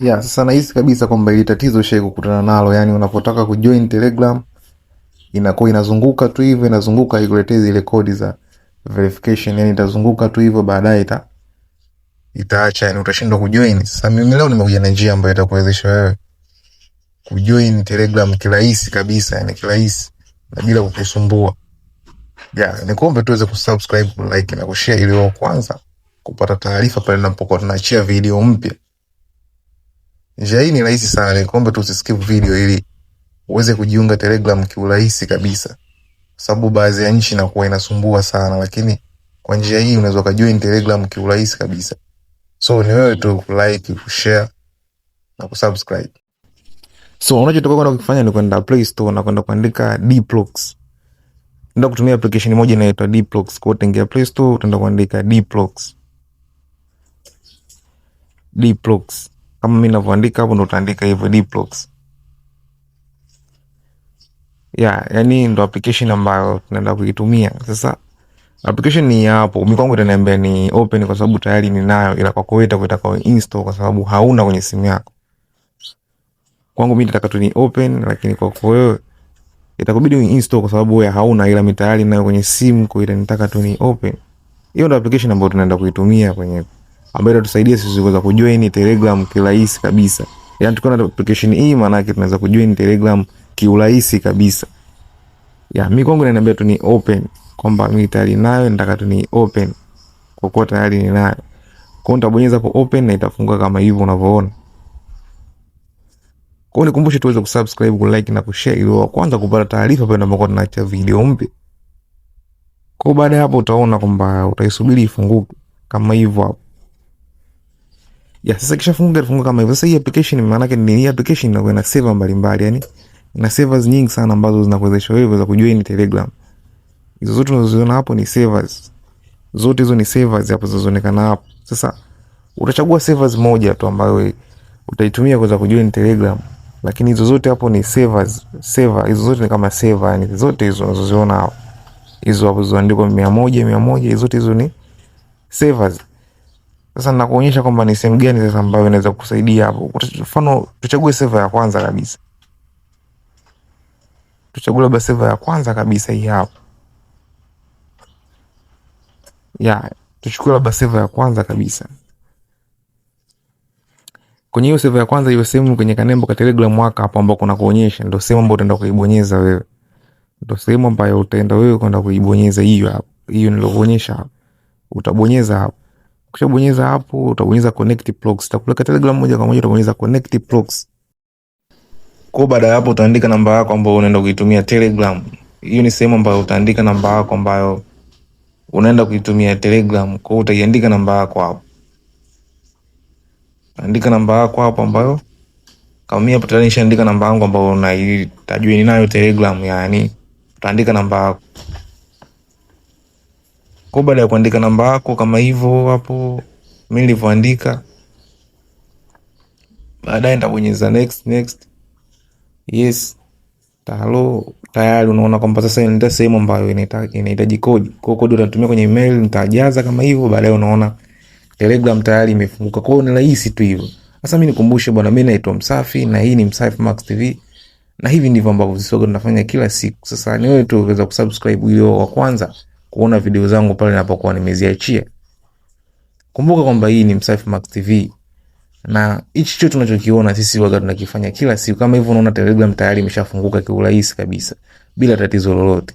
Ya, sasa nahisi kabisa kwamba ili tatizo shai kukutana nalo, yani unapotaka kujoin Telegram inakuwa inazunguka tu hivyo, inazunguka haikuletei zile kodi za verification, yani itazunguka tu hivyo, baadaye itaacha, yani utashindwa kujoin. Sasa mimi leo nimekuja na njia ambayo itakuwezesha wewe kujoin Telegram kirahisi kabisa, yani kirahisi na bila kukusumbua. Ya, nikuombe tuweze kusubscribe, like na kushare ili wa kwanza kupata taarifa pale tunapokuwa tunaachia video mpya. Njia hii ni rahisi sana, nikuombe tu usiskip video ili uweze kujiunga Telegram kiurahisi kabisa. Sababu baadhi ya nchi inakuwa inasumbua sana, lakini kwa njia hii unaweza kujoin Telegram kiurahisi kabisa. So ni wewe tu like, kushare na kusubscribe. So unachotoka kwenda kufanya ni kwenda Play Store na kwenda kuandika Dplox. Nenda kutumia application moja inaitwa Dplox. Kwa utaingia Play Store utaenda kuandika Dplox. Dplox. Kama mimi ninavyoandika hapo ndo utaandika hivyo Dplox. Yani ndo application ambayo tunaenda kuitumia. Sasa application ni hapo. Mimi kwangu itaniambia ni open kwa sababu tayari ninayo, ila kwa kwako itakuwa install kwa sababu hauna kwenye simu yako. Kwangu mimi nataka tu ni open, lakini kwa wewe itakubidi uinstall kwa sababu wewe hauna, ila mimi tayari nayo kwenye simu, kwa hiyo nataka tu ni open. Hiyo ndio application ambayo tunaenda kuitumia kwenye, ambayo itatusaidia sisi kuweza kujoin Telegram kirahisi kabisa. Yani tukiwa na application hii, maana yake tunaweza kujoin Telegram kiurahisi kabisa. Mimi kwangu inaniambia tu ni open, kwamba mimi tayari nayo, nataka tu ni open kwa kuwa tayari ninayo. Kwa hiyo nitabonyeza kwa open na itafunguka kama hivyo unavyoona. Kwa hiyo nikumbushe tuweze kusubscribe, kulike na kushare ili wa kwanza kupata taarifa pale tunapokuwa tunaacha video mpya. Kwa baada ya hapo utaona kwamba utaisubiri ifunguke kama hivyo hapo. Sasa kisha funguka kama hivyo. Sasa hii application maana yake ni application inakuwa na server mbalimbali, yani na servers nyingi sana ambazo zinakuwezesha wewe kuweza kujoin Telegram. Hizo zote unazoziona hapo ni servers. Zote hizo ni servers hapo zinazoonekana hapo. Sasa utachagua servers moja tu ambayo utaitumia kuweza kujoin Telegram. Lakini hizo zote hapo ni servers. Hizo zote ni kama server, yani zote hizo unazoziona hapo. Hizo hapo zilizoandikwa 100, hizo zote hizo ni servers. Sasa nakuonyesha kwamba ni sehemu gani sasa ambayo inaweza kukusaidia hapo. Kwa mfano tuchague server ya kwanza kabisa. Tuchague labda server ya kwanza kabisa hii hapo. Tuchukue labda server ya kwanza kabisa. Kwenye hiyo server ya kwanza, hiyo sehemu kwenye kanembo ka Telegram waka hapo ambao kuna kuonyesha, ndio sehemu ambayo utaenda kuibonyeza wewe. Ndio sehemu ambayo utaenda wewe kwenda kuibonyeza hiyo hapo. Hiyo nilokuonyesha hapo. Utabonyeza hapo. Ukishabonyeza hapo utabonyeza connect plugs. Utakupeleka Telegram moja kwa moja, utabonyeza connect plugs. Kwa baada ya hapo utaandika namba yako ambayo unaenda kuitumia Telegram. Hiyo ni sehemu ambayo utaandika namba yako ambayo unaenda kuitumia Telegram. Kwa hiyo utaiandika namba yako hapo. Andika namba yako hapo ambayo kama mimi hapo tayari nishaandika namba yangu ambayo unaitajua ninayo Telegram, yani utaandika namba yako. Kwa baada ya kuandika namba yako kama hivyo hapo mimi nilivyoandika, baadaye nitabonyeza next. Yes. Tayari unaona kwamba sasa ndio sehemu ambayo inahitaji kodi. Kwa kodi utatumia kwenye email, nitajaza kama hivyo, baadaye unaona Telegram tayari imefunguka. Kwa hiyo ni rahisi tu hivyo. Sasa mimi nikumbushe bwana, mimi naitwa Msafi na hii ni Msafi Max TV. Na hivi ndivyo ambavyo sisi tunafanya kila siku. Sasa ni wewe tu uweza kusubscribe ili wa kwanza kuona video zangu pale ninapokuwa nimeziachia. Kumbuka kwamba hii ni Msafi Max TV. Na hichi chote tunachokiona sisi waga tunakifanya kila siku. Kama hivyo unaona Telegram tayari imeshafunguka kiurahisi kabisa bila tatizo lolote.